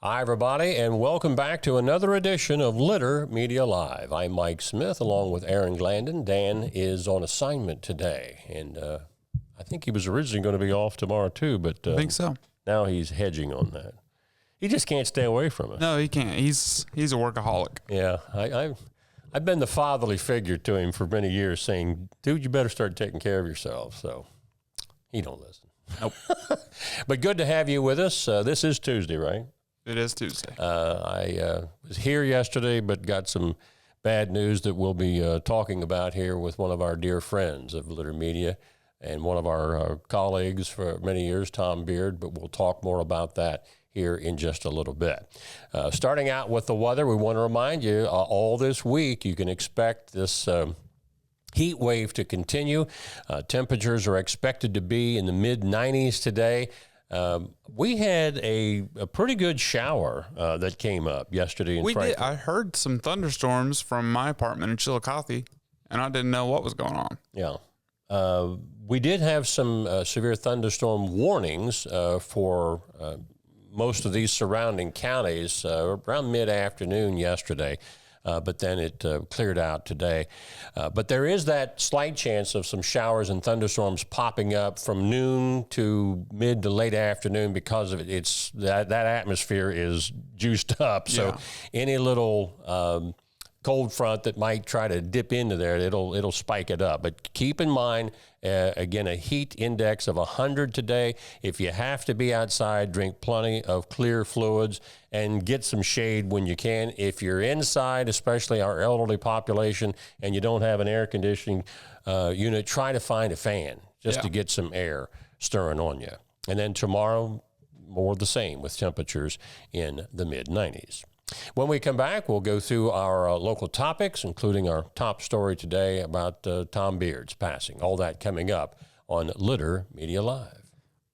Hi, everybody, and welcome back to another edition of Litter Media Live. I'm Mike Smith, along with Aaron Glandon. Dan is on assignment today, and I think he was originally going to be off tomorrow, too, but I think so. Now he's hedging on that. He just can't stay away from it. No, he can't. He's a workaholic. Yeah, I've been the fatherly figure to him for many years, saying, dude, you better start taking care of yourself. So he don't listen. Nope. But good to have you with us. This is Tuesday, right? It is Tuesday. I was here yesterday, but got some bad news that we'll be talking about here with one of our dear friends of Litter Media and one of our colleagues for many years, Tom Beard, but we'll talk more about that here in just a little bit. Starting out with the weather, we want to remind you all this week you can expect this heat wave to continue. Temperatures are expected to be in the mid-90s today. We had a pretty good shower that came up yesterday in Franklin. We did. I heard some thunderstorms from my apartment in Chillicothe, and I didn't know what was going on. Yeah. We did have some severe thunderstorm warnings for most of these surrounding counties around mid-afternoon yesterday. But then it cleared out today. But there is that slight chance of some showers and thunderstorms popping up from noon to mid to late afternoon because of it. It's that atmosphere is juiced up. So any little cold front that might try to dip into there, it'll spike it up. But keep in mind, again, a heat index of 100 today. If you have to be outside, drink plenty of clear fluids and get some shade when you can. If you're inside, especially our elderly population, and you don't have an air conditioning unit, try to find a fan just to get some air stirring on you. And then tomorrow, more of the same with temperatures in the mid-90s. When we come back, we'll go through our local topics, including our top story today about Tom Beard's passing. All that coming up on Litter Media Live.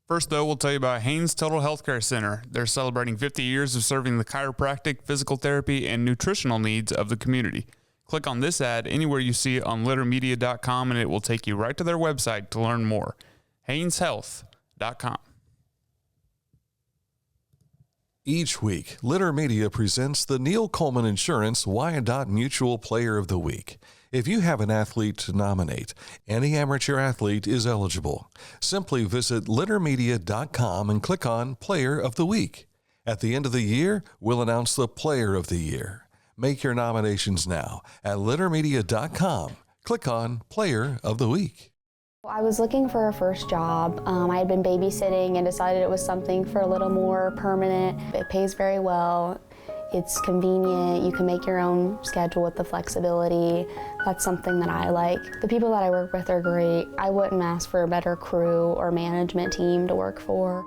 First, though, we'll tell you about Haynes Total Healthcare Center. They're celebrating 50 years of serving the chiropractic, physical therapy, and nutritional needs of the community. Click on this ad anywhere you see it on littermedia.com, and it will take you right to their website to learn more. HaynesHealth.com. Each week, Litter Media presents the Neil Coleman Insurance Wyandotte Mutual Player of the Week. If you have an athlete to nominate, any amateur athlete is eligible. Simply visit littermedia.com and click on Player of the Week. At the end of the year, we'll announce the Player of the Year. Make your nominations now at littermedia.com. Click on Player of the Week. I was looking for a first job. I had been babysitting and decided it was something for a little more permanent. It pays very well. It's convenient. You can make your own schedule with the flexibility. That's something that I like. The people that I work with are great. I wouldn't ask for a better crew or management team to work for.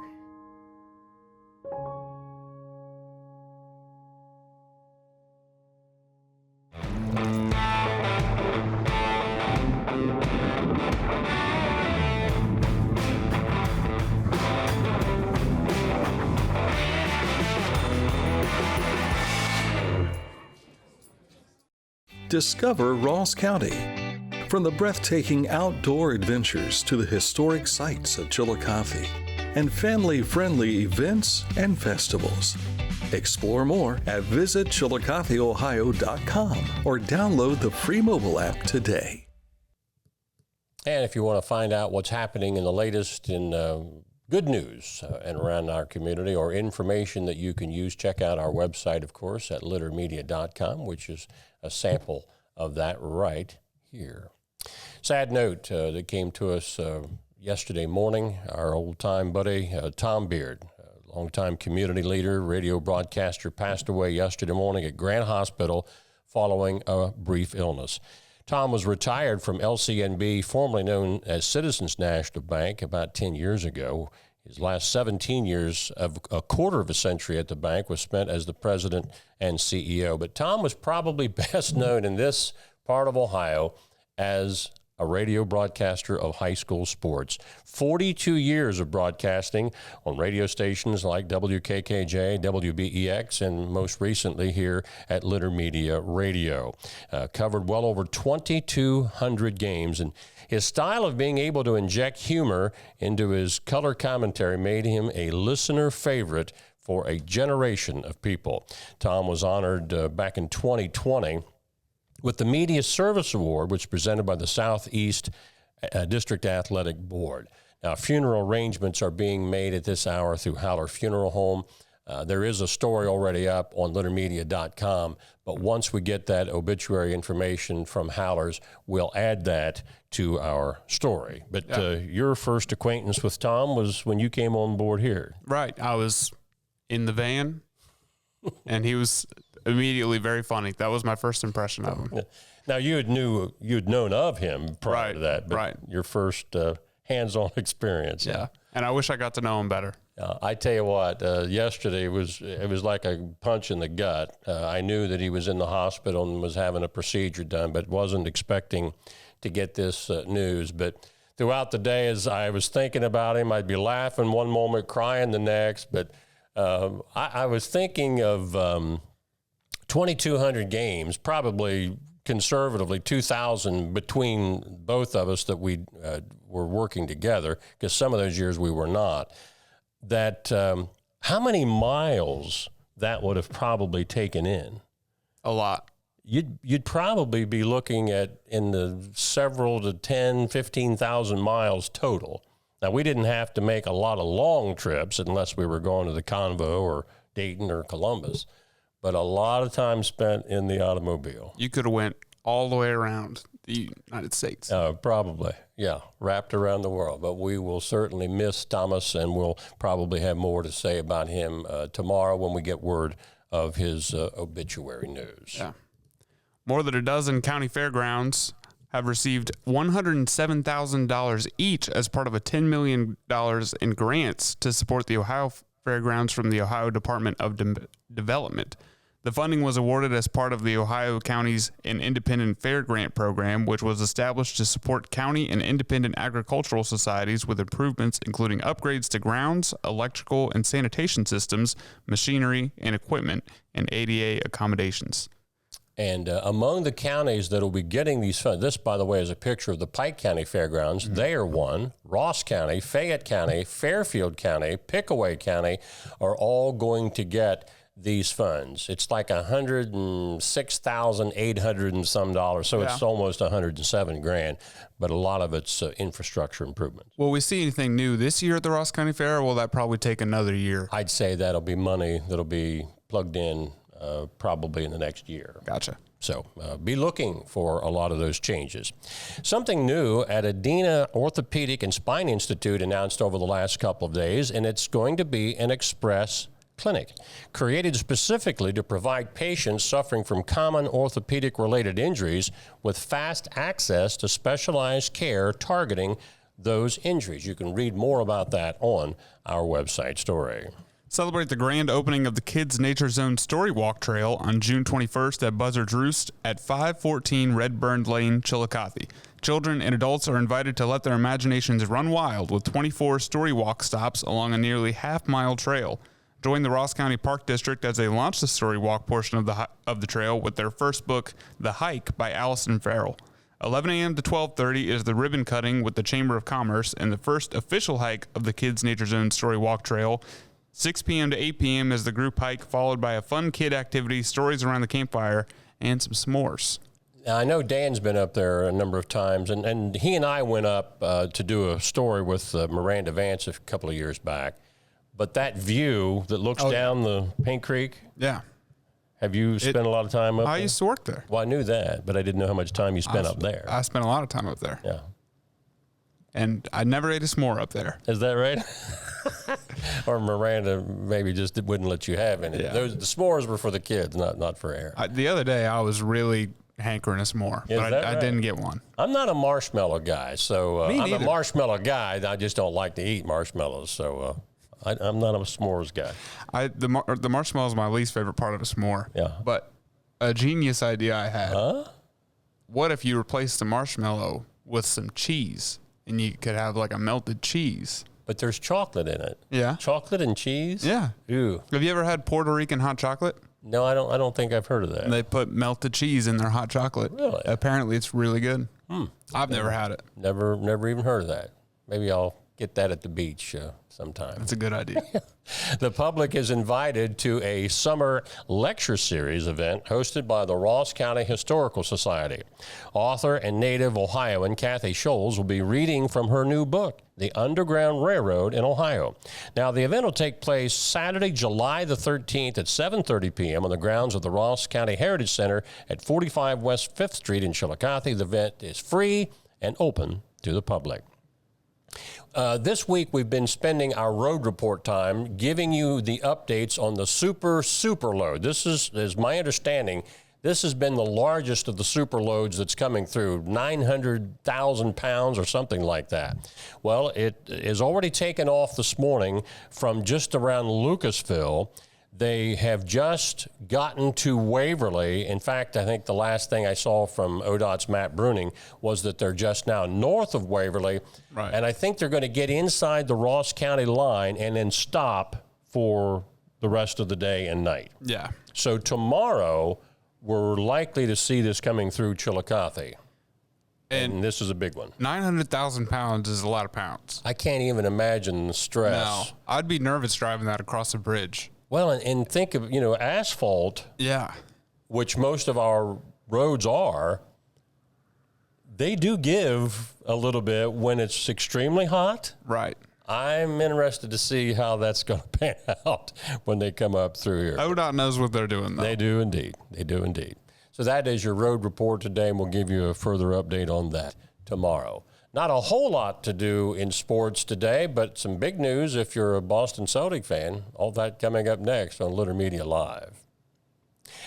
Discover Ross County. From the breathtaking outdoor adventures to the historic sights of Chillicothe and family-friendly events and festivals. Explore more at visitchillicotheohio.com or download the free mobile app today. And if you want to find out what's happening in the latest in good news and around our community or information that you can use, check out our website, of course, at littermedia.com, which is a sample of that right here. Sad note that came to us yesterday morning. Our old-time buddy, Tom Beard, longtime community leader, radio broadcaster, passed away yesterday morning at Grant Hospital following a brief illness. Tom was retired from LCNB, formerly known as Citizens National Bank, about 10 years ago. His last 17 years of a quarter of a century at the bank was spent as the president and CEO. But Tom was probably best known in this part of Ohio as a radio broadcaster of high school sports. 42 years of broadcasting on radio stations like WKKJ, WBEX, and most recently here at Litter Media Radio. Covered well over 2,200 games, and his style of being able to inject humor into his color commentary made him a listener favorite for a generation of people. Tom was honored back in 2020 with the Media Service Award, which is presented by the Southeast District Athletic Board. Now, funeral arrangements are being made at this hour through Howler Funeral Home. There is a story already up on littermedia.com, but once we get that obituary information from Howler's, we'll add that to our story. But your first acquaintance with Tom was when you came on board here. Right. I was in the van, and he was immediately very funny. That was my first impression of him. Now, you'd known of him prior to that, but your first hands-on experience. Yeah, and I wish I got to know him better. I tell you what, yesterday it was like a punch in the gut. I knew that he was in the hospital and was having a procedure done, but wasn't expecting to get this news. But throughout the day, as I was thinking about him, I'd be laughing one moment, crying the next. But I was thinking of 2,200 games, probably conservatively 2,000 between both of us that we were working together, because some of those years we were not. That how many miles that would have probably taken in? A lot. You'd probably be looking at in the several to 10, 15,000 miles total. Now, we didn't have to make a lot of long trips unless we were going to the Convo or Dayton or Columbus, but a lot of time spent in the automobile. You could have went all the way around the United States. Probably, yeah, wrapped around the world. But we will certainly miss Thomas, and we'll probably have more to say about him tomorrow when we get word of his obituary news. Yeah. More than a dozen county fairgrounds have received $107,000 each as part of a $10 million in grants to support the Ohio Fairgrounds from the Ohio Department of Development. The funding was awarded as part of the Ohio Counties and Independent Fair Grant Program, which was established to support county and independent agricultural societies with improvements including upgrades to grounds, electrical and sanitation systems, machinery and equipment, and ADA accommodations. And among the counties that will be getting these funds, this, by the way, is a picture of the Pike County Fairgrounds. Mm-hmm. They are one. Ross County, Fayette County, Fairfield County, Pickaway County are all going to get these funds. It's like $106,800 and some dollars, so it's almost $107,000. But a lot of it's infrastructure improvements. Will we see anything new this year at the Ross County Fair, or will that probably take another year? I'd say that'll be money that'll be plugged in probably in the next year. Gotcha. So be looking for a lot of those changes. Something new at Adena Orthopedic and Spine Institute announced over the last couple of days, and it's going to be an express clinic created specifically to provide patients suffering from common orthopedic-related injuries with fast access to specialized care targeting those injuries. You can read more about that on our website story. Celebrate the grand opening of the Kids Nature Zone Story Walk Trail on June 21st at Buzzard's Roost at 514 Redburn Lane, Chillicothe. Children and adults are invited to let their imaginations run wild with 24 story walk stops along a nearly half-mile trail. Join the Ross County Park District as they launch the story walk portion of the trail with their first book, The Hike by Allison Farrell. 11 a.m. to 12:30 is the ribbon cutting with the Chamber of Commerce and the first official hike of the Kids Nature Zone Story Walk Trail. 6 p.m. to 8 p.m. is the group hike, followed by a fun kid activity, stories around the campfire, and some s'mores. Now, I know Dan's been up there a number of times, and he and I went up to do a story with Miranda Vance a couple of years back. But that view that looks down the Pink Creek, have you spent a lot of time up there? I used to work there. Well, I knew that, but I didn't know how much time you spent up there. I spent a lot of time up there. Yeah. And I never ate a s'more up there. Is that right? Or Miranda maybe just wouldn't let you have any. Yeah. The s'mores were for the kids, not for air. The other day, I was really hankering a s'more, but I didn't get one. I'm not a marshmallow guy, so I'm a marshmallow guy. I just don't like to eat marshmallows, so I'm not a s'mores guy. The marshmallow is my least favorite part of a s'more. Yeah. But a genius idea I had. Huh? What if you replaced the marshmallow with some cheese, and you could have like a melted cheese? But there's chocolate in it. Yeah. Chocolate and cheese? Yeah. Ooh. Have you ever had Puerto Rican hot chocolate? No, I don't think I've heard of that. They put melted cheese in their hot chocolate. Really? Apparently, it's really good. I've never had it. Never even heard of that. Maybe I'll get that at the beach sometime. That's a good idea. The public is invited to a summer lecture series event hosted by the Ross County Historical Society. Author and native Ohioan Kathy Schulz will be reading from her new book, The Underground Railroad in Ohio. Now, the event will take place Saturday, July the 13th at 7:30 p.m. on the grounds of the Ross County Heritage Center at 45 West 5th Street in Chillicothe. The event is free and open to the public. This week, we've been spending our road report time giving you the updates on the super load. This is my understanding. This has been the largest of the super loads that's coming through, 900,000 pounds or something like that. Well, it is already taken off this morning from just around Lucasville. They have just gotten to Waverly. In fact, I think the last thing I saw from ODOT's Matt Bruning was that they're just now north of Waverly. Right. And I think they're going to get inside the Ross County line and then stop for the rest of the day and night. Yeah. So tomorrow, we're likely to see this coming through Chillicothe. And this is a big one. 900,000 pounds is a lot of pounds. I can't even imagine the stress. No, I'd be nervous driving that across a bridge. Well, and think of, asphalt. Yeah. Which most of our roads are, they do give a little bit when it's extremely hot. Right. I'm interested to see how that's going to pan out when they come up through here. ODOT knows what they're doing, though. They do indeed. They do indeed. So that is your road report today, and we'll give you a further update on that tomorrow. Not a whole lot to do in sports today, but some big news if you're a Boston Celtic fan. All that coming up next on Litter Media Live.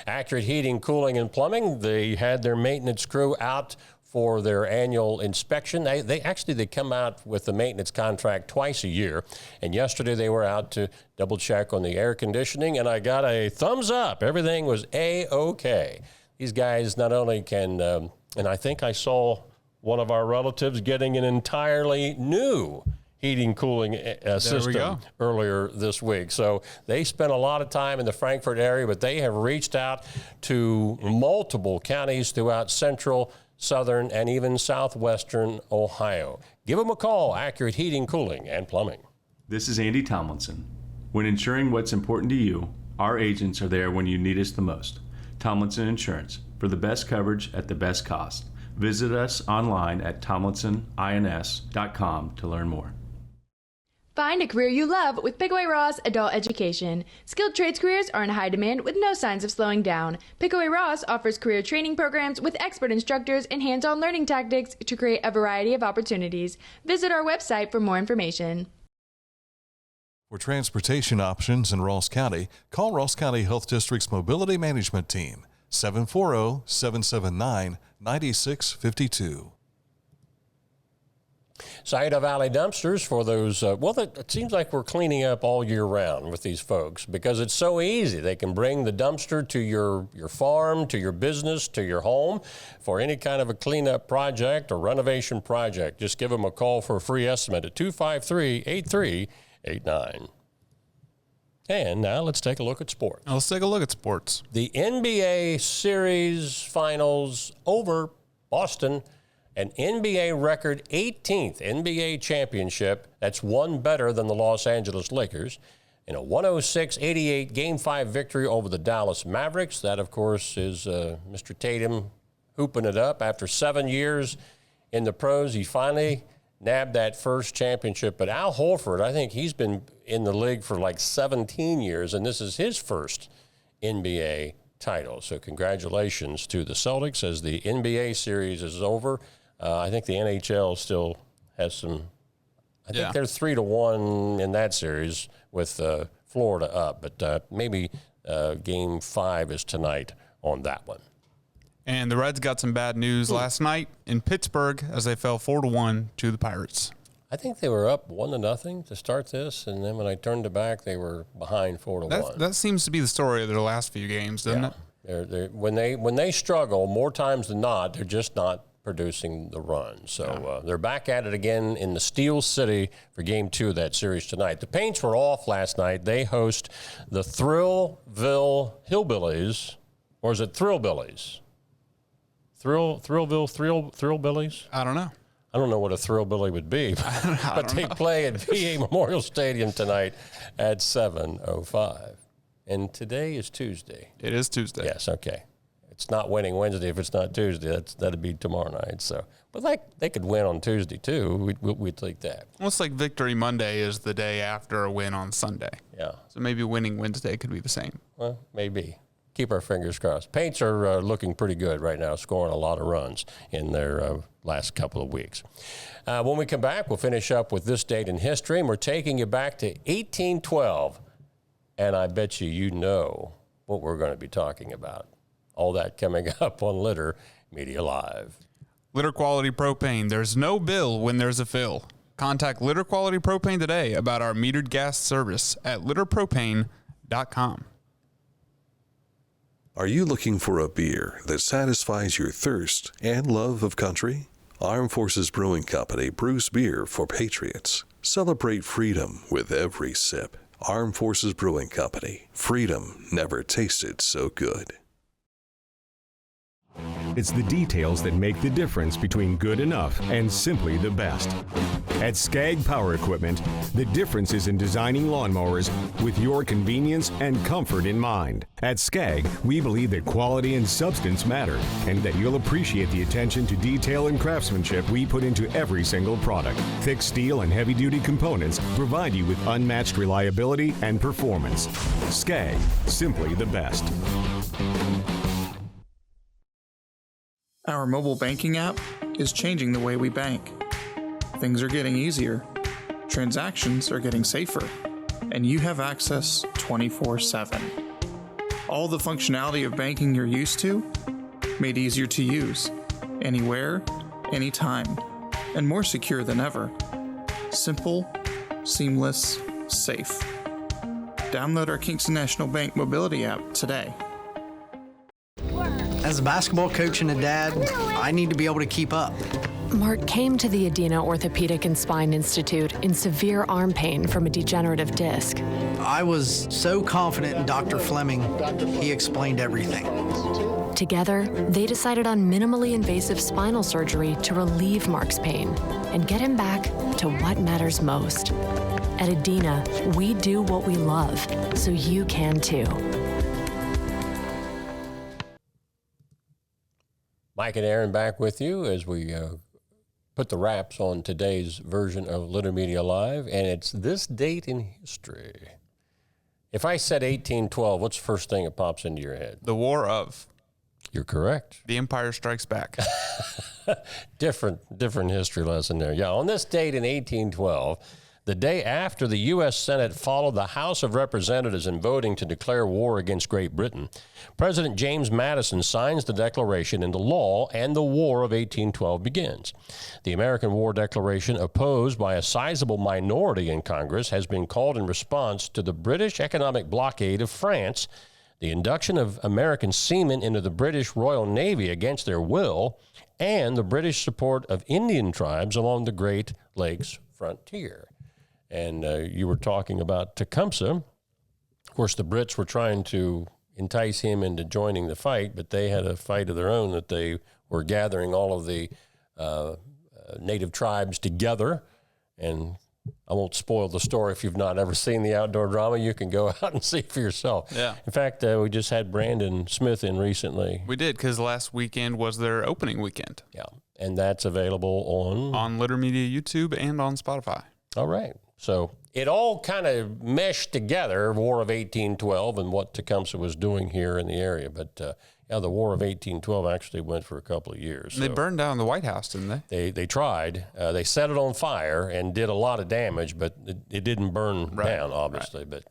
Accurate Heating, Cooling, and Plumbing. They had their maintenance crew out for their annual inspection. They come out with the maintenance contract twice a year. And yesterday they were out to double check on the air conditioning, and I got a thumbs up. Everything was A-OK. These guys not only can, and I think I saw one of our relatives getting an entirely new heating, cooling system earlier this week. So they spent a lot of time in the Frankfort area, but they have reached out to multiple counties throughout central, southern, and even southwestern Ohio. Give them a call, Accurate Heating, Cooling, and Plumbing. This is Andy Tomlinson. When ensuring what's important to you, our agents are there when you need us the most. Tomlinson Insurance, for the best coverage at the best cost. Visit us online at tomlinsonins.com to learn more. Find a career you love with Pickaway Ross Adult Education. Skilled trades careers are in high demand with no signs of slowing down. Pickaway Ross offers career training programs with expert instructors and hands-on learning tactics to create a variety of opportunities. Visit our website for more information. For transportation options in Ross County, call Ross County Health District's Mobility Management Team, 740-779-9652. Scioto Valley Dumpsters for those, it seems like we're cleaning up all year round with these folks because it's so easy. They can bring the dumpster to your farm, to your business, to your home for any kind of a cleanup project or renovation project. Just give them a call for a free estimate at 253-8389. And now let's take a look at sports. Let's take a look at sports. The NBA Series Finals over. Boston, an NBA record 18th NBA championship. That's one better than the Los Angeles Lakers. In a 106-88 Game 5 victory over the Dallas Mavericks. That, of course, is Mr. Tatum hooping it up. After 7 years in the pros, he finally nabbed that first championship. But Al Horford, I think he's been in the league for like 17 years, and this is his first NBA title. So congratulations to the Celtics as the NBA series is over. I think the NHL still has some, I think they're 3-1 in that series with Florida up, but maybe Game 5 is tonight on that one. And the Reds got some bad news last night in Pittsburgh as they fell 4-1 to the Pirates. I think they were up 1-0 to start this, and then when I turned it back, they were behind 4-1. That seems to be the story of their last few games, doesn't it? When they struggle, more times than not, they're just not producing the run. So they're back at it again in the Steel City for Game 2 of that series tonight. The Paints were off last night. They host the Thrillville Hillbillies, or is it Thrillbillies? Thrillbillies? I don't know. I don't know what a Thrillbilly would be, but they play at VA Memorial Stadium tonight at 7:05. And today is Tuesday. It is Tuesday. Yes, okay. It's not winning Wednesday if it's not Tuesday. That'd be tomorrow night. So, but they could win on Tuesday too. We'd take that. Well, it's like Victory Monday is the day after a win on Sunday. Yeah. So maybe winning Wednesday could be the same. Well, maybe. Keep our fingers crossed. Paints are looking pretty good right now, scoring a lot of runs in their last couple of weeks. When we come back, we'll finish up with this date in history, and we're taking you back to 1812. And I bet you know what we're going to be talking about. All that coming up on Litter Media Live. Litter Quality Propane. There's no bill when there's a fill. Contact Litter Quality Propane today about our metered gas service at litterpropane.com. Are you looking for a beer that satisfies your thirst and love of country? Armed Forces Brewing Company brews beer for patriots. Celebrate freedom with every sip. Armed Forces Brewing Company. Freedom never tasted so good. It's the details that make the difference between good enough and simply the best. At Skag Power Equipment, the difference is in designing lawnmowers with your convenience and comfort in mind. At Skag, we believe that quality and substance matter, and that you'll appreciate the attention to detail and craftsmanship we put into every single product. Thick steel and heavy-duty components provide you with unmatched reliability and performance. Skag, simply the best. Our mobile banking app is changing the way we bank. Things are getting easier, transactions are getting safer, and you have access 24/7. All the functionality of banking you're used to, made easier to use, anywhere, anytime, and more secure than ever. Simple, seamless, safe. Download our Kingston National Bank mobility app today. As a basketball coach and a dad, I need to be able to keep up. Mark came to the Adena Orthopedic and Spine Institute in severe arm pain from a degenerative disc. I was so confident in Dr. Fleming, he explained everything. Together, they decided on minimally invasive spinal surgery to relieve Mark's pain and get him back to what matters most. At Adena, we do what we love, so you can too. Mike and Aaron back with you as we put the wraps on today's version of Litter Media Live, and it's this date in history. If I said 1812, what's the first thing that pops into your head? The War of. You're correct. The Empire Strikes Back. Different history lesson there. Yeah, on this date in 1812, the day after the U.S. Senate followed the House of Representatives in voting to declare war against Great Britain, President James Madison signs the Declaration into law, and the War of 1812 begins. The American War Declaration, opposed by a sizable minority in Congress, has been called in response to the British economic blockade of France, the induction of American seamen into the British Royal Navy against their will, and the British support of Indian tribes along the Great Lakes frontier. And you were talking about Tecumseh. Of course, the Brits were trying to entice him into joining the fight, but they had a fight of their own that they were gathering all of the native tribes together. And I won't spoil the story. If you've not ever seen the outdoor drama, you can go out and see for yourself. Yeah. In fact, we just had Brandon Smith in recently. We did, because last weekend was their opening weekend. Yeah, and that's available on Litter Media YouTube and on Spotify. All right. So it all kind of meshed together, War of 1812 and what Tecumseh was doing here in the area. But yeah, the War of 1812 actually went for a couple of years. They burned down the White House, didn't they? They tried. They set it on fire and did a lot of damage, but it didn't burn down, obviously. Right.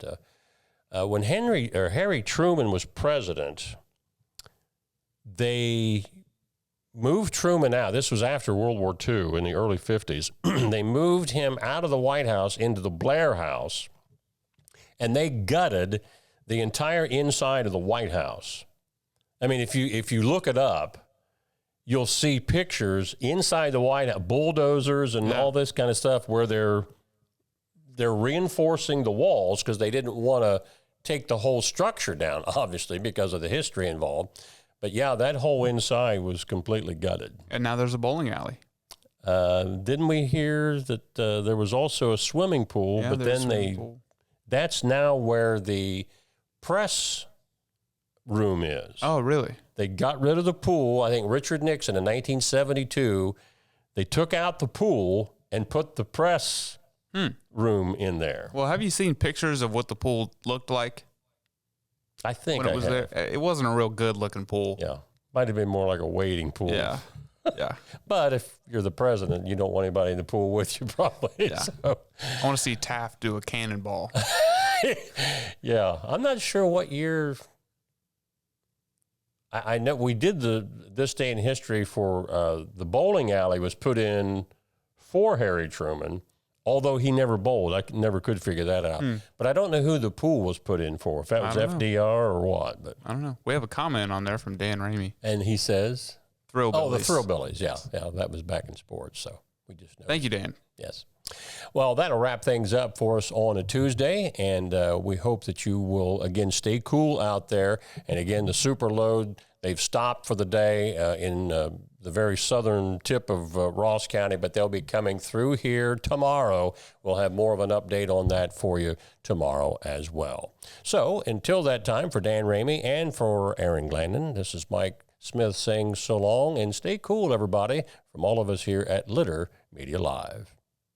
But when Harry Truman was president, they moved Truman out. This was after World War II in the early 50s. They moved him out of the White House into the Blair House, and they gutted the entire inside of the White House. I mean, if you look it up, you'll see pictures inside the White House, bulldozers and all this kind of stuff, where they're reinforcing the walls because they didn't want to take the whole structure down, obviously, because of the history involved. But yeah, that whole inside was completely gutted. And now there's a bowling alley. Didn't we hear that there was also a swimming pool, Yeah, but there's then a swimming pool. that's now where the press room is. Oh, really? They got rid of the pool. I think Richard Nixon in 1972, they took out the pool and put the press room in there. Well, have you seen pictures of what the pool looked like I think when it I was have. there? It wasn't a real good looking pool. Yeah. Might have been more like a wading pool. Yeah. Yeah. But if you're the president, you don't want anybody in the pool with you, probably. Yeah. So, I want to see Taft do a cannonball. yeah. I'm not sure what year. I know we did this day in history for the bowling alley was put in for Harry Truman, although he never bowled. I never could figure that out. But I don't know who the pool was put in for, if that was FDR or what. But I don't know. We have a comment on there from Dan Ramey. and he says, Thrillbillies. "Oh, the Thrillbillies, yeah, that was back in sports." So we just know. Thank you, Dan. Yes. Well, that'll wrap things up for us on a Tuesday, and we hope that you will, again, stay cool out there. And, again, the super load, they've stopped for the day in the very southern tip of Ross County, but they'll be coming through here tomorrow. We'll have more of an update on that for you tomorrow as well. So, until that time, for Dan Ramey and for Aaron Glandon, this is Mike Smith saying so long, and stay cool, everybody, from all of us here at Litter Media Live.